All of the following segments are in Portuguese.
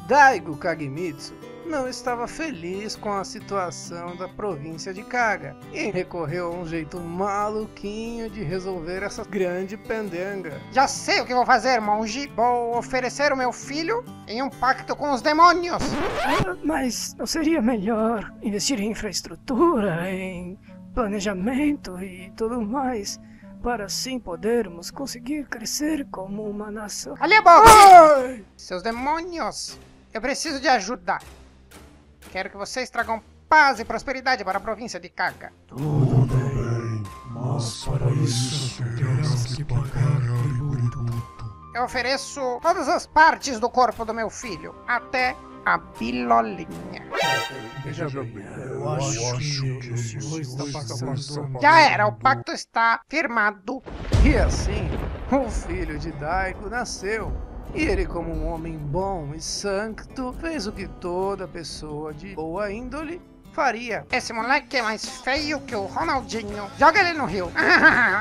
Daigo Kagemitsu não estava feliz com a situação da província de Kaga e recorreu a um jeito maluquinho de resolver essa grande pendenga. Já sei o que vou fazer, monge. Vou oferecer o meu filho em um pacto com os demônios. Mas não seria melhor investir em infraestrutura, em planejamento e tudo mais, para assim podermos conseguir crescer como uma nação? Cala a boca! Ai! Seus demônios! Eu preciso de ajuda. Quero que vocês tragam paz e prosperidade para a província de Kaga. Tudo bem, mas para isso terás que pagar tributo. Eu ofereço todas as partes do corpo do meu filho, até a bilolinha. Veja bem, eu acho que o senhor está passando... Já era, o pacto está firmado. E assim, o filho de Daigo nasceu. E ele, como um homem bom e santo, fez o que toda pessoa de boa índole faria. Esse moleque é mais feio que o Ronaldinho. Joga ele no rio.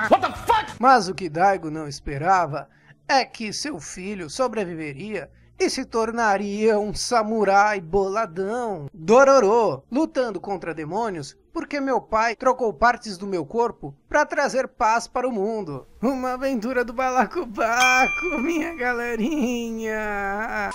What the fuck? Mas o que Daigo não esperava é que seu filho sobreviveria e se tornaria um samurai boladão, Dororo, lutando contra demônios porque meu pai trocou partes do meu corpo para trazer paz para o mundo. Uma aventura do balacobaco, minha galerinha.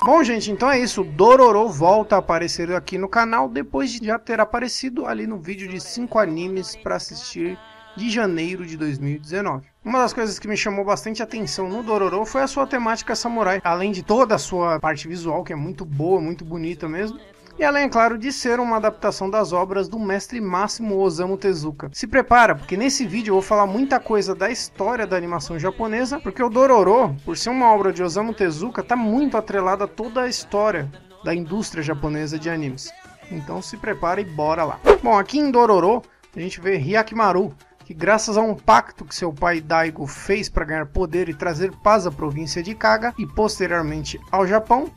Bom, gente, então é isso. Dororo volta a aparecer aqui no canal depois de já ter aparecido ali no vídeo de 5 animes para assistir de janeiro de 2019. Uma das coisas que me chamou bastante atenção no Dororo foi a sua temática samurai, além de toda a sua parte visual, que é muito boa, muito bonita mesmo. E além, é claro, de ser uma adaptação das obras do mestre Máximo Osamu Tezuka. Se prepara, porque nesse vídeo eu vou falar muita coisa da história da animação japonesa, porque o Dororo, por ser uma obra de Osamu Tezuka, está muito atrelada a toda a história da indústria japonesa de animes. Então se prepara e bora lá. Bom, aqui em Dororo, a gente vê Hyakimaru, que graças a um pacto que seu pai Daigo fez para ganhar poder e trazer paz à província de Kaga e posteriormente ao Japão,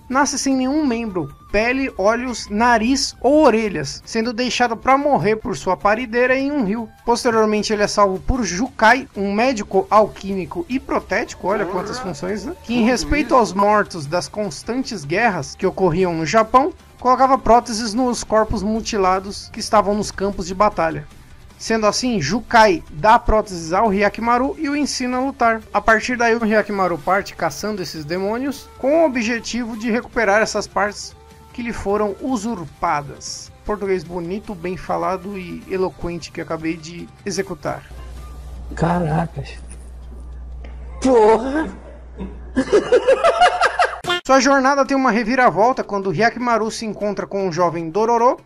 nasce sem nenhum membro, pele, olhos, nariz ou orelhas, sendo deixado para morrer por sua parideira em um rio. Posteriormente ele é salvo por Jukai, um médico alquímico e protético, olha quantas funções, né? Que em respeito aos mortos das constantes guerras que ocorriam no Japão, colocava próteses nos corpos mutilados que estavam nos campos de batalha. Sendo assim, Jukai dá próteses ao Hyakimaru e o ensina a lutar. A partir daí o Hyakimaru parte caçando esses demônios com o objetivo de recuperar essas partes que lhe foram usurpadas. Português bonito, bem falado e eloquente que acabei de executar. Caracas. Porra! Sua jornada tem uma reviravolta quando Hyakimaru se encontra com o jovem Dororo,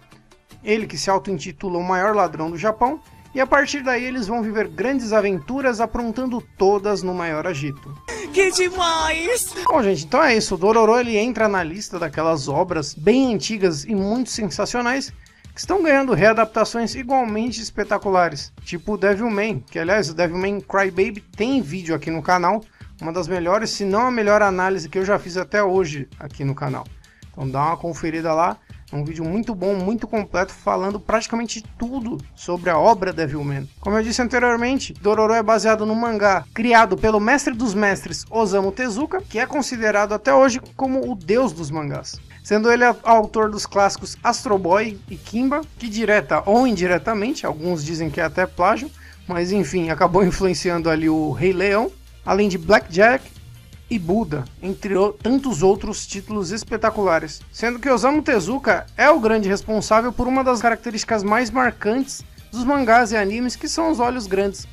ele que se auto-intitula o maior ladrão do Japão, e a partir daí eles vão viver grandes aventuras aprontando todas no maior agito. Que demais! Bom, gente, então é isso. O Dororo ele entra na lista daquelas obras bem antigas e muito sensacionais que estão ganhando readaptações igualmente espetaculares, tipo o Devilman, que aliás o Devilman Crybaby tem vídeo aqui no canal, uma das melhores, se não a melhor análise que eu já fiz até hoje aqui no canal. Então dá uma conferida lá. É um vídeo muito bom, muito completo, falando praticamente tudo sobre a obra Devilman. Como eu disse anteriormente, Dororo é baseado no mangá criado pelo mestre dos mestres Osamu Tezuka, que é considerado até hoje como o deus dos mangás. Sendo ele autor dos clássicos Astro Boy e Kimba, que direta ou indiretamente, alguns dizem que é até plágio, mas enfim, acabou influenciando ali o Rei Leão, além de Blackjack e Buda, entre tantos outros títulos espetaculares. Sendo que Osamu Tezuka é o grande responsável por uma das características mais marcantes dos mangás e animes, que são os olhos grandes.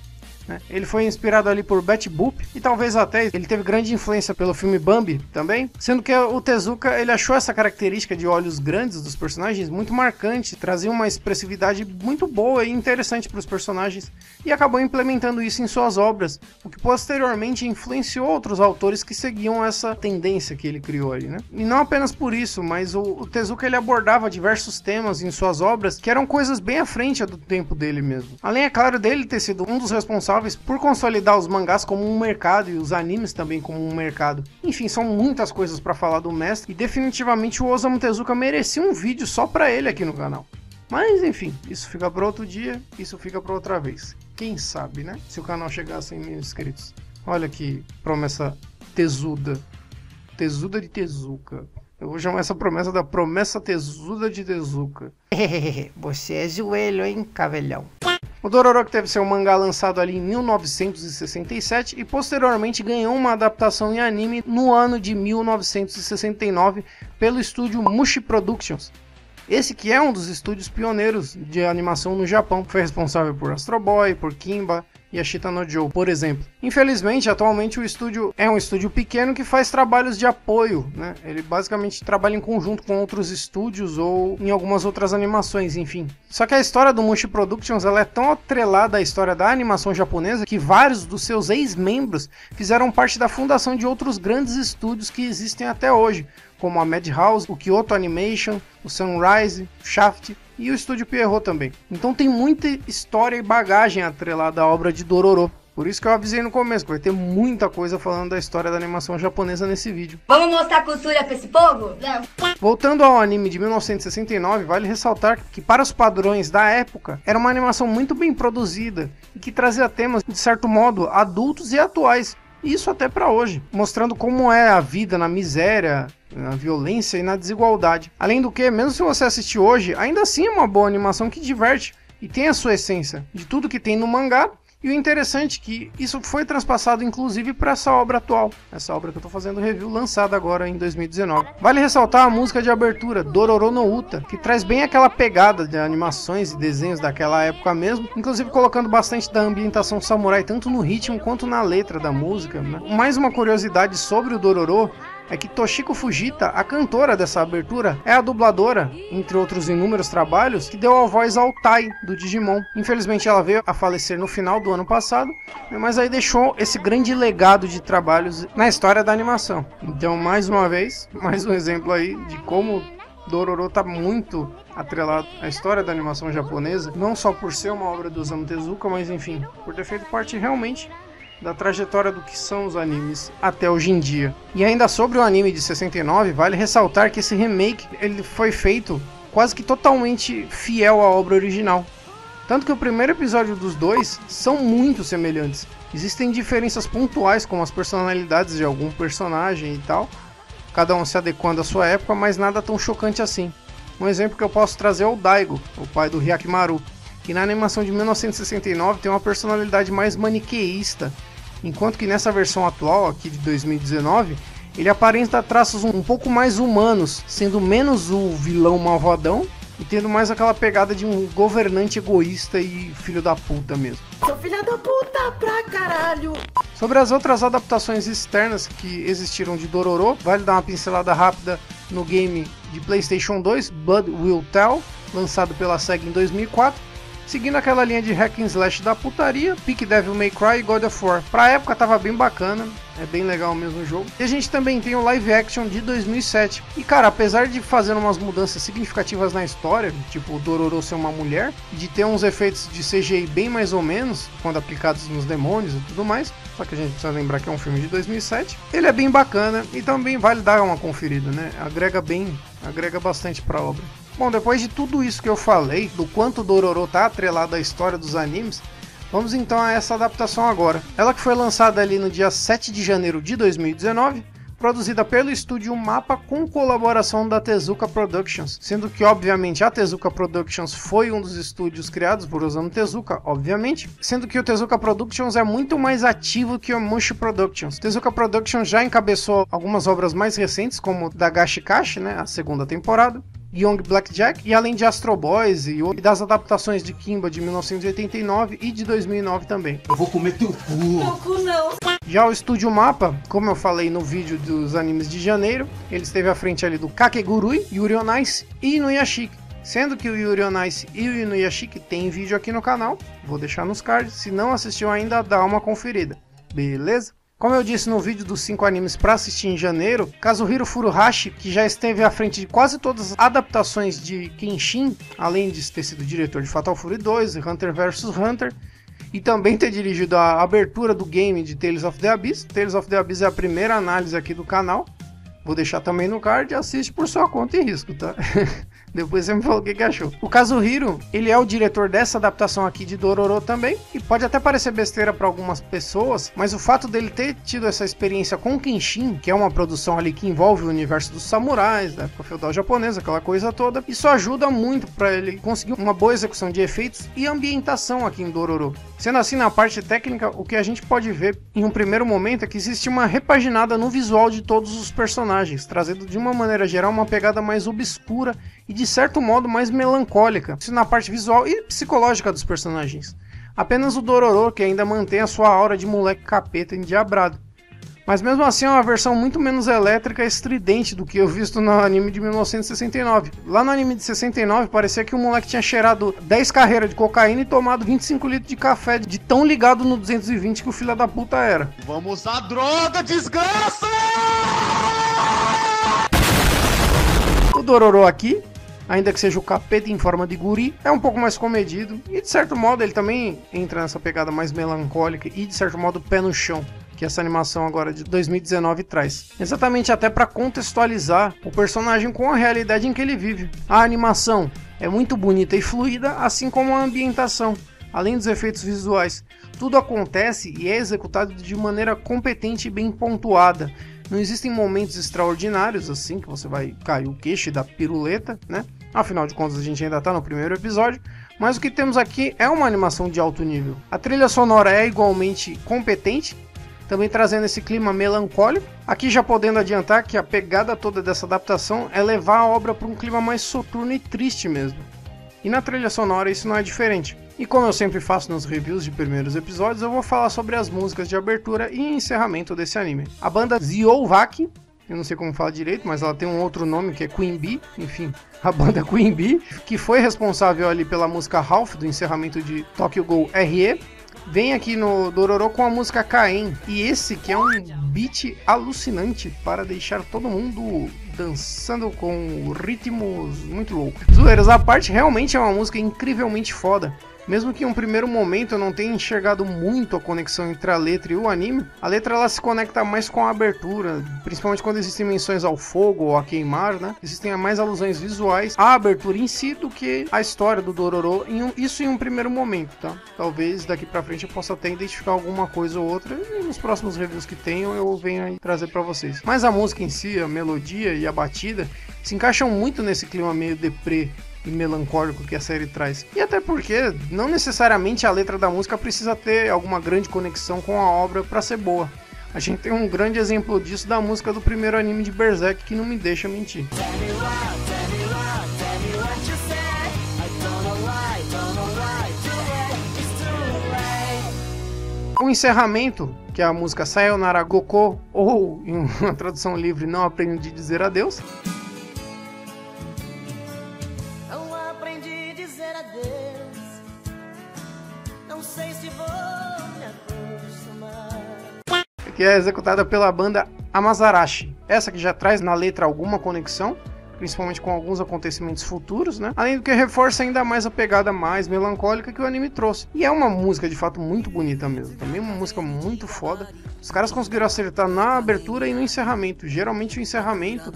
Ele foi inspirado ali por Betty Boop e talvez até ele teve grande influência pelo filme Bambi também, sendo que o Tezuka ele achou essa característica de olhos grandes dos personagens muito marcante, trazia uma expressividade muito boa e interessante para os personagens e acabou implementando isso em suas obras, o que posteriormente influenciou outros autores que seguiam essa tendência que ele criou ali, né? E não apenas por isso, mas o Tezuka ele abordava diversos temas em suas obras que eram coisas bem à frente do tempo dele mesmo. Além, é claro, dele ter sido um dos responsáveis por consolidar os mangás como um mercado e os animes também como um mercado. Enfim, são muitas coisas para falar do mestre e definitivamente o Osamu Tezuka merecia um vídeo só para ele aqui no canal. Mas enfim, isso fica para outro dia, isso fica para outra vez. Quem sabe, né? Se o canal chegar a 100 mil inscritos. Olha que promessa tesuda. Tesuda de Tezuka. Eu vou chamar essa promessa da promessa tesuda de Tezuka. Você é joelho, hein, cavelhão? O Dororo que teve seu mangá lançado ali em 1967 e posteriormente ganhou uma adaptação em anime no ano de 1969 pelo estúdio Mushi Productions. Esse que é um dos estúdios pioneiros de animação no Japão, foi responsável por Astro Boy, por Kimba e Ashita no Joe, por exemplo. Infelizmente, atualmente o estúdio é um estúdio pequeno que faz trabalhos de apoio, né? Ele basicamente trabalha em conjunto com outros estúdios ou em algumas outras animações, enfim. Só que a história do Mushi Productions ela é tão atrelada à história da animação japonesa que vários dos seus ex-membros fizeram parte da fundação de outros grandes estúdios que existem até hoje, como a Madhouse, o Kyoto Animation, o Sunrise, o Shaft e o Estúdio Pierrot também. Então tem muita história e bagagem atrelada à obra de Dororo. Por isso que eu avisei no começo, que vai ter muita coisa falando da história da animação japonesa nesse vídeo. Vamos mostrar cultura pra esse povo? Não. Voltando ao anime de 1969, vale ressaltar que para os padrões da época, era uma animação muito bem produzida e que trazia temas, de certo modo, adultos e atuais. Isso até para hoje, mostrando como é a vida na miséria, na violência e na desigualdade. Além do que, mesmo se você assistir hoje, ainda assim é uma boa animação que diverte e tem a sua essência de tudo que tem no mangá. E o interessante é que isso foi transpassado inclusive para essa obra atual, essa obra que eu estou fazendo review, lançada agora em 2019. Vale ressaltar a música de abertura, Dororo no Uta, que traz bem aquela pegada de animações e desenhos daquela época mesmo, inclusive colocando bastante da ambientação samurai, tanto no ritmo quanto na letra da música, né? Mais uma curiosidade sobre o Dororo é que Toshiko Fujita, a cantora dessa abertura, é a dubladora, entre outros inúmeros trabalhos, que deu a voz ao Tai, do Digimon. Infelizmente ela veio a falecer no final do ano passado, mas aí deixou esse grande legado de trabalhos na história da animação. Então, mais uma vez, mais um exemplo aí de como Dororo está muito atrelado à história da animação japonesa, não só por ser uma obra do Osamu Tezuka, mas enfim, por ter feito parte realmente da trajetória do que são os animes até hoje em dia. E ainda sobre o anime de 69, vale ressaltar que esse remake ele foi feito quase que totalmente fiel à obra original. Tanto que o primeiro episódio dos dois são muito semelhantes. Existem diferenças pontuais como as personalidades de algum personagem e tal, cada um se adequando à sua época, mas nada tão chocante assim. Um exemplo que eu posso trazer é o Daigo, o pai do Hyakimaru, que na animação de 1969 tem uma personalidade mais maniqueísta, enquanto que nessa versão atual, aqui de 2019, ele aparenta traços um pouco mais humanos, sendo menos o vilão malvadão e tendo mais aquela pegada de um governante egoísta e filho da puta mesmo. Sou filha da puta pra caralho! Sobre as outras adaptações externas que existiram de Dororo, vale dar uma pincelada rápida no game de PlayStation 2, Blood Will Tell, lançado pela SEGA em 2004, seguindo aquela linha de hack and slash da putaria, Peak Devil May Cry e God of War. Pra época tava bem bacana, é bem legal mesmo o jogo. E a gente também tem o live action de 2007. E cara, apesar de fazer umas mudanças significativas na história, tipo o Dororo ser uma mulher, e de ter uns efeitos de CGI bem mais ou menos, quando aplicados nos demônios e tudo mais, só que a gente precisa lembrar que é um filme de 2007, ele é bem bacana e também vale dar uma conferida, né? Agrega bastante pra obra. Bom, depois de tudo isso que eu falei, do quanto o Dororo tá atrelado à história dos animes, vamos então a essa adaptação agora. Ela que foi lançada ali no dia 7 de janeiro de 2019, produzida pelo estúdio Mapa com colaboração da Tezuka Productions, sendo que obviamente a Tezuka Productions foi um dos estúdios criados por Osamu Tezuka, obviamente, sendo que o Tezuka Productions é muito mais ativo que o Mushi Productions. Tezuka Productions já encabeçou algumas obras mais recentes, como Dagashi Kashi, né, a segunda temporada, Young Blackjack, e além de Astro Boys e das adaptações de Kimba de 1989 e de 2009 também. Eu vou comer teu cu. Teu cu não! Já o Estúdio Mapa, como eu falei no vídeo dos animes de janeiro, ele esteve à frente ali do Kakegurui, Yuri on Ice e Inuyashiki. Sendo que o Yuri on Ice e o Inuyashiki tem vídeo aqui no canal, vou deixar nos cards, se não assistiu ainda, dá uma conferida, beleza? Como eu disse no vídeo dos 5 animes para assistir em janeiro, Kazuhiro Furuhashi, que já esteve à frente de quase todas as adaptações de Kenshin, além de ter sido diretor de Fatal Fury 2 e Hunter vs Hunter, e também ter dirigido a abertura do game de Tales of the Abyss. Tales of the Abyss é a primeira análise aqui do canal, vou deixar também no card, assiste por sua conta e risco, tá? Depois você me falou o que achou. O Kazuhiro, ele é o diretor dessa adaptação aqui de Dororo também, e pode até parecer besteira para algumas pessoas, mas o fato dele ter tido essa experiência com Kenshin, que é uma produção ali que envolve o universo dos samurais, da época feudal japonesa, aquela coisa toda, isso ajuda muito para ele conseguir uma boa execução de efeitos e ambientação aqui em Dororo. Sendo assim, na parte técnica, o que a gente pode ver em um primeiro momento é que existe uma repaginada no visual de todos os personagens, trazendo de uma maneira geral uma pegada mais obscura e de certo modo mais melancólica, isso na parte visual e psicológica dos personagens. Apenas o Dororo que ainda mantém a sua aura de moleque capeta endiabrado. Mas mesmo assim é uma versão muito menos elétrica e estridente do que eu visto no anime de 1969. Lá no anime de 69 parecia que o moleque tinha cheirado 10 carreiras de cocaína e tomado 25 litros de café de tão ligado no 220 que o filho da puta era. Vamos usar droga, desgraça! O Dororo aqui, ainda que seja o capeta em forma de guri, é um pouco mais comedido e de certo modo ele também entra nessa pegada mais melancólica e de certo modo pé no chão, que essa animação agora de 2019 traz. Exatamente até para contextualizar o personagem com a realidade em que ele vive. A animação é muito bonita e fluida, assim como a ambientação, além dos efeitos visuais. Tudo acontece e é executado de maneira competente e bem pontuada. Não existem momentos extraordinários assim que você vai cair o queixo e dar piruleta, né? Afinal de contas a gente ainda tá no primeiro episódio, mas o que temos aqui é uma animação de alto nível. A trilha sonora é igualmente competente, também trazendo esse clima melancólico. Aqui já podendo adiantar que a pegada toda dessa adaptação é levar a obra para um clima mais soturno e triste mesmo. E na trilha sonora isso não é diferente. E como eu sempre faço nos reviews de primeiros episódios, eu vou falar sobre as músicas de abertura e encerramento desse anime. A banda Ziovaki, eu não sei como fala direito, mas ela tem um outro nome que é Queen Bee, enfim, a banda Queen Bee, que foi responsável ali pela música Half do encerramento de Tokyo Ghoul RE, vem aqui no Dororo com a música Kaen, e esse que é um beat alucinante para deixar todo mundo dançando com ritmos muito loucos. Zoeiras à parte, realmente é uma música incrivelmente foda. Mesmo que em um primeiro momento eu não tenha enxergado muito a conexão entre a letra e o anime, a letra ela se conecta mais com a abertura, principalmente quando existem menções ao fogo ou a queimar, né? Existem mais alusões visuais à abertura em si do que à história do Dororo, isso em um primeiro momento, tá? Talvez daqui pra frente eu possa até identificar alguma coisa ou outra e nos próximos reviews que tenho eu venho aí trazer pra vocês. Mas a música em si, a melodia e a batida se encaixam muito nesse clima meio deprê e melancólico que a série traz. E até porque não necessariamente a letra da música precisa ter alguma grande conexão com a obra para ser boa. A gente tem um grande exemplo disso da música do primeiro anime de Berserk, que não me deixa mentir. O encerramento, que é a música Sayonara Goko, ou em uma tradução livre, Não Aprendi a Dizer Adeus. Que é executada pela banda Amazarashi. Essa que já traz na letra alguma conexão, principalmente com alguns acontecimentos futuros, né? Além do que reforça ainda mais a pegada mais melancólica que o anime trouxe. E é uma música de fato muito bonita mesmo. Também uma música muito foda. Os caras conseguiram acertar na abertura e no encerramento. Geralmente o encerramento,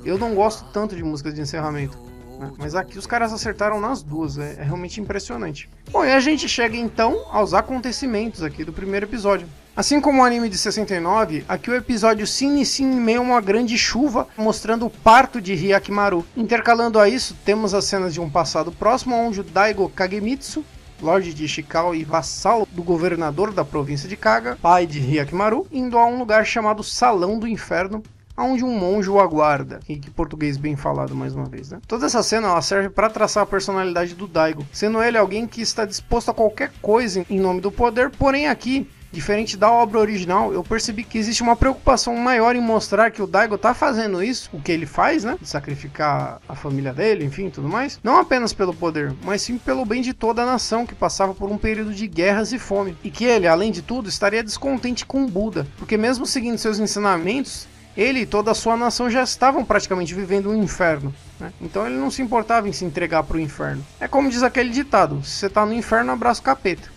eu não gosto tanto de músicas de encerramento, né? Mas aqui os caras acertaram nas duas, é realmente impressionante. Bom, e a gente chega então aos acontecimentos aqui do primeiro episódio. Assim como o anime de 69, aqui o episódio se inicia em meio a uma grande chuva, mostrando o parto de Hyakimaru. Intercalando a isso, temos as cenas de um passado próximo, onde o Daigo Kagemitsu, Lorde de Ishikawa e vassalo do governador da província de Kaga, pai de Hyakimaru, indo a um lugar chamado Salão do Inferno, onde um monge o aguarda. E que português bem falado mais uma vez, né? Toda essa cena ela serve para traçar a personalidade do Daigo, sendo ele alguém que está disposto a qualquer coisa em nome do poder, porém aqui, diferente da obra original, eu percebi que existe uma preocupação maior em mostrar que o Daigo tá fazendo isso, o que ele faz, né? De sacrificar a família dele, enfim, tudo mais. Não apenas pelo poder, mas sim pelo bem de toda a nação que passava por um período de guerras e fome. E que ele, além de tudo, estaria descontente com Buda, porque mesmo seguindo seus ensinamentos, ele e toda a sua nação já estavam praticamente vivendo um inferno, né? Então ele não se importava em se entregar para o inferno. É como diz aquele ditado, se você tá no inferno, abraça o capeta.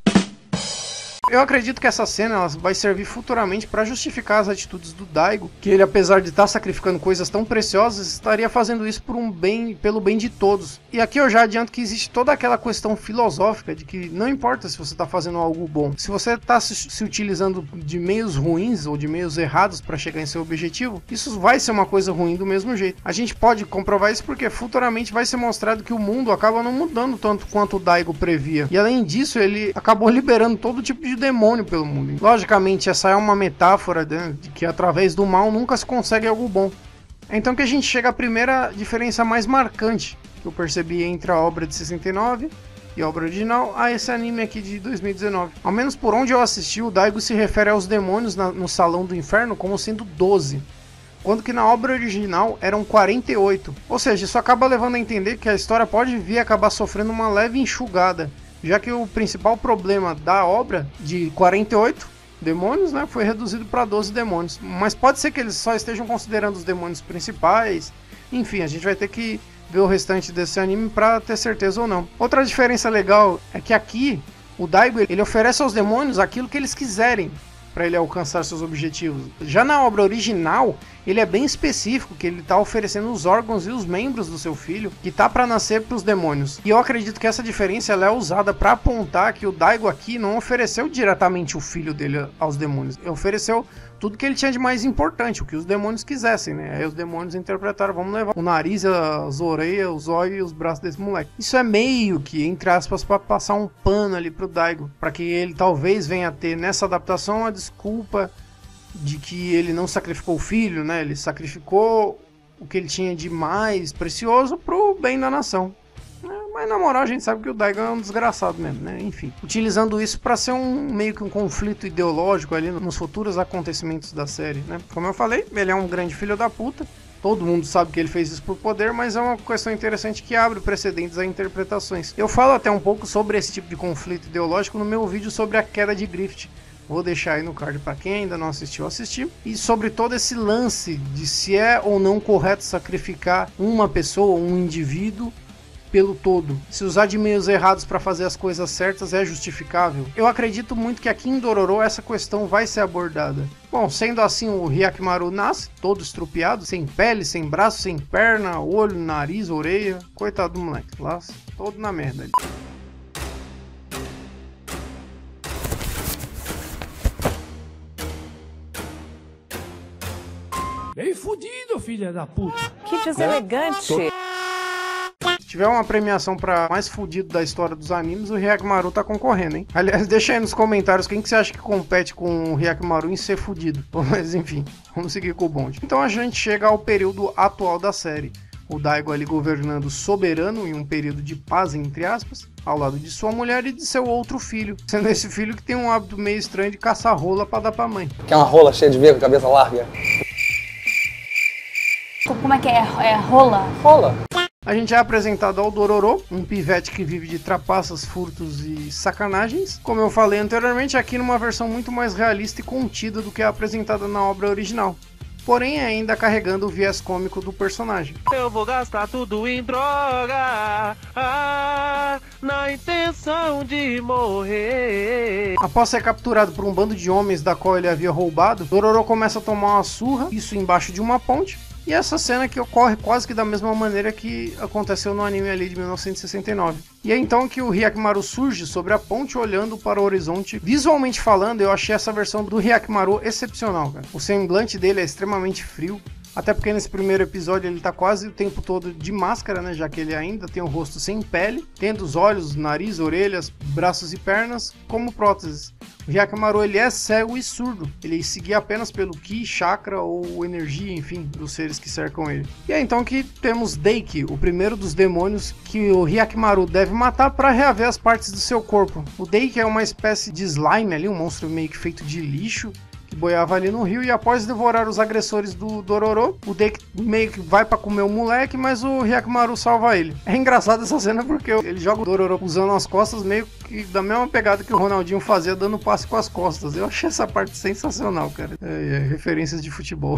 Eu acredito que essa cena ela vai servir futuramente para justificar as atitudes do Daigo, que ele, apesar de estar sacrificando coisas tão preciosas, estaria fazendo isso pelo bem de todos. E aqui eu já adianto que existe toda aquela questão filosófica de que não importa se você está fazendo algo bom, se você está se utilizando de meios ruins ou de meios errados para chegar em seu objetivo, isso vai ser uma coisa ruim do mesmo jeito. A gente pode comprovar isso porque futuramente vai ser mostrado que o mundo acaba não mudando tanto quanto o Daigo previa. E além disso, ele acabou liberando todo tipo de demônio pelo mundo. Logicamente, essa é uma metáfora, né, de que através do mal nunca se consegue algo bom. É então que a gente chega à primeira diferença mais marcante que eu percebi entre a obra de 69 e a obra original a esse anime aqui de 2019. Ao menos por onde eu assisti, o Daigo se refere aos demônios no Salão do Inferno como sendo 12. Quando que na obra original eram 48. Ou seja, isso acaba levando a entender que a história pode vir a acabar sofrendo uma leve enxugada, já que o principal problema da obra, de 48 demônios, né, foi reduzido para 12 demônios. Mas pode ser que eles só estejam considerando os demônios principais. Enfim, a gente vai ter que ver o restante desse anime para ter certeza ou não. Outra diferença legal é que aqui o Daigo ele oferece aos demônios aquilo que eles quiserem para ele alcançar seus objetivos. Já na obra original, ele é bem específico, que ele está oferecendo os órgãos e os membros do seu filho, que tá para nascer para os demônios. E eu acredito que essa diferença ela é usada para apontar que o Daigo aqui não ofereceu diretamente o filho dele aos demônios. Ele ofereceu tudo que ele tinha de mais importante, o que os demônios quisessem, né? Aí os demônios interpretaram, vamos levar o nariz, as orelhas, os olhos e os braços desse moleque. Isso é meio que, entre aspas, para passar um pano ali pro Daigo, para que ele talvez venha a ter nessa adaptação a desculpa de que ele não sacrificou o filho, né? Ele sacrificou o que ele tinha de mais precioso pro bem da nação. Mas na moral a gente sabe que o Daigo é um desgraçado mesmo, né? Enfim, utilizando isso para ser meio que um conflito ideológico ali nos futuros acontecimentos da série, né? Como eu falei, ele é um grande filho da puta. Todo mundo sabe que ele fez isso por poder, mas é uma questão interessante que abre precedentes a interpretações. Eu falo até um pouco sobre esse tipo de conflito ideológico no meu vídeo sobre a queda de Griffith. Vou deixar aí no card para quem ainda não assistiu, assistir. E sobre todo esse lance de se é ou não correto sacrificar uma pessoa, um indivíduo, pelo todo. Se usar de meios errados para fazer as coisas certas é justificável. Eu acredito muito que aqui em Dororo essa questão vai ser abordada. Bom, sendo assim, o Hyakimaru nasce todo estrupiado, sem pele, sem braço, sem perna, olho, nariz, orelha. Coitado do moleque, lá todo na merda ali. Bem fudido, filha da puta. Que deselegante. Se tiver uma premiação pra mais fudido da história dos animes, o Hyakimaru tá concorrendo, hein? Aliás, deixa aí nos comentários quem que você acha que compete com o Hyakimaru em ser fudido. Mas enfim, vamos seguir com o bonde. Então a gente chega ao período atual da série. O Daigo ali governando soberano em um período de paz, entre aspas, ao lado de sua mulher e de seu outro filho. Sendo esse filho que tem um hábito meio estranho de caçar rola pra dar pra mãe. Quer uma rola cheia de veia com a cabeça larga? Como é que é? É rola? Rola. A gente é apresentado ao Dororo, um pivete que vive de trapaças, furtos e sacanagens. Como eu falei anteriormente, aqui numa versão muito mais realista e contida do que a apresentada na obra original. Porém, ainda carregando o viés cômico do personagem. Eu vou gastar tudo em droga, na intenção de morrer. Após ser capturado por um bando de homens da qual ele havia roubado, Dororo começa a tomar uma surra, isso embaixo de uma ponte. E essa cena que ocorre quase que da mesma maneira que aconteceu no anime ali de 1969. E é então que o Hyakimaru surge sobre a ponte olhando para o horizonte. Visualmente falando, eu achei essa versão do Hyakimaru excepcional, cara. O semblante dele é extremamente frio. Até porque nesse primeiro episódio ele tá quase o tempo todo de máscara, né? Já que ele ainda tem o rosto sem pele, tendo os olhos, nariz, orelhas, braços e pernas como próteses. O Hyakimaru ele é cego e surdo. Ele seguia apenas pelo Ki, chakra ou energia, enfim, dos seres que cercam ele. E é então que temos Deiki, o primeiro dos demônios que o Hyakimaru deve matar para reaver as partes do seu corpo. O Deiki é uma espécie de slime ali, um monstro meio que feito de lixo, que boiava ali no rio, e após devorar os agressores do Dororo, o Deiki meio que vai pra comer o moleque, mas o Hyakimaru salva ele. É engraçado essa cena porque ele joga o Dororo usando as costas meio que da mesma pegada que o Ronaldinho fazia dando passe com as costas. Eu achei essa parte sensacional, cara. Referências de futebol.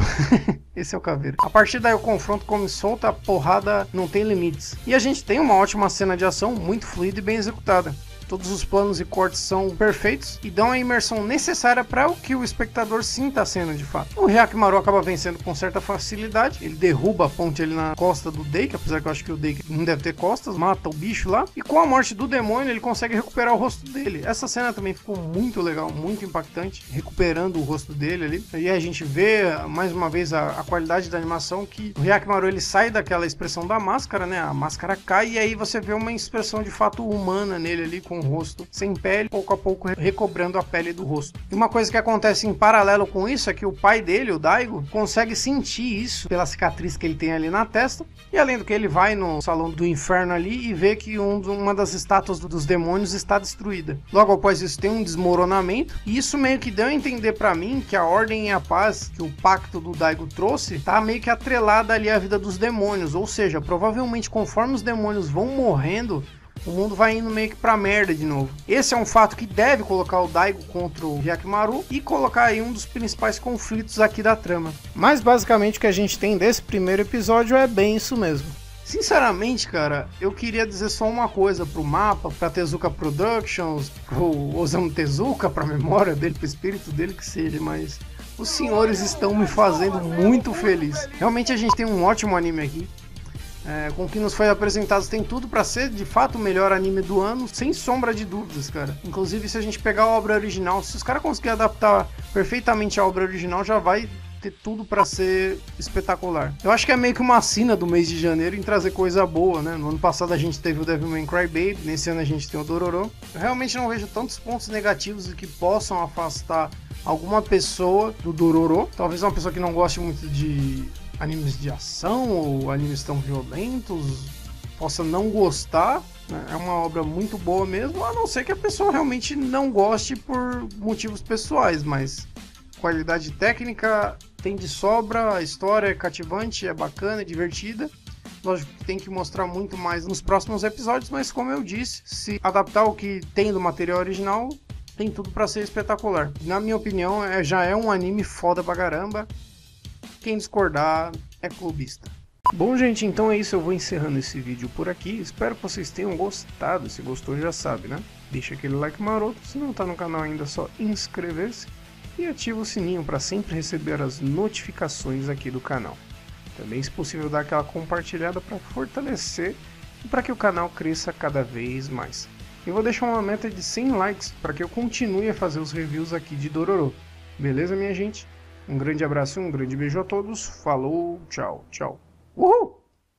Esse é o Caveira. A partir daí o confronto come solta, a porrada não tem limites. E a gente tem uma ótima cena de ação, muito fluida e bem executada. Todos os planos e cortes são perfeitos e dão a imersão necessária para o que o espectador sinta a cena de fato. O Hyakimaru acaba vencendo com certa facilidade, ele derruba a ponte ali na costa do Deiki, apesar que eu acho que o Deiki não deve ter costas, mata o bicho lá, e com a morte do demônio ele consegue recuperar o rosto dele. Essa cena também ficou muito legal, muito impactante, recuperando o rosto dele ali. E a gente vê mais uma vez a qualidade da animação, que o Hyakimaru ele sai daquela expressão da máscara, né? A máscara cai e aí você vê uma expressão de fato humana nele ali, com o rosto sem pele, pouco a pouco recobrando a pele do rosto. E uma coisa que acontece em paralelo com isso é que o pai dele, o Daigo, consegue sentir isso pela cicatriz que ele tem ali na testa, e além do que ele vai no salão do inferno ali e vê que uma das estátuas dos demônios está destruída. Logo após isso tem um desmoronamento, e isso meio que deu a entender pra mim que a ordem e a paz que o pacto do Daigo trouxe tá meio que atrelada ali à vida dos demônios, ou seja, provavelmente conforme os demônios vão morrendo, o mundo vai indo meio que pra merda de novo. Esse é um fato que deve colocar o Daigo contra o Hyakimaru e colocar aí um dos principais conflitos aqui da trama. Mas basicamente o que a gente tem desse primeiro episódio é bem isso mesmo. Sinceramente, cara, eu queria dizer só uma coisa pro mapa, pra Tezuka Productions, pro Osamu Tezuka, pra memória dele, pro espírito dele, que seja, mas os senhores estão me fazendo muito feliz. Realmente a gente tem um ótimo anime aqui. Com o que nos foi apresentado, tem tudo pra ser de fato o melhor anime do ano, sem sombra de dúvidas, cara. Inclusive, se a gente pegar a obra original, se os caras conseguirem adaptar perfeitamente a obra original, já vai ter tudo pra ser espetacular. Eu acho que é meio que uma sina do mês de janeiro em trazer coisa boa, né? No ano passado a gente teve o Devilman Crybaby, nesse ano a gente tem o Dororo. Eu realmente não vejo tantos pontos negativos que possam afastar alguma pessoa do Dororo. Talvez uma pessoa que não goste muito de animes de ação ou animes tão violentos possa não gostar, né? É uma obra muito boa mesmo, a não ser que a pessoa realmente não goste por motivos pessoais, mas qualidade técnica tem de sobra, a história é cativante, é bacana, é divertida. Lógico que tem que mostrar muito mais nos próximos episódios, mas como eu disse, se adaptar o que tem do material original, tem tudo pra ser espetacular. Na minha opinião, já é um anime foda pra caramba. Quem discordar é clubista. Bom, gente, então é isso. Eu vou encerrando esse vídeo por aqui. Espero que vocês tenham gostado. Se gostou, já sabe, né? Deixa aquele like maroto. Se não tá no canal ainda, é só inscrever-se. E ativa o sininho para sempre receber as notificações aqui do canal. Também, se possível, dar aquela compartilhada para fortalecer e para que o canal cresça cada vez mais. Eu vou deixar uma meta de 100 likes para que eu continue a fazer os reviews aqui de Dororo. Beleza, minha gente? Um grande abraço e um grande beijo a todos. Falou, tchau, tchau. Uhul!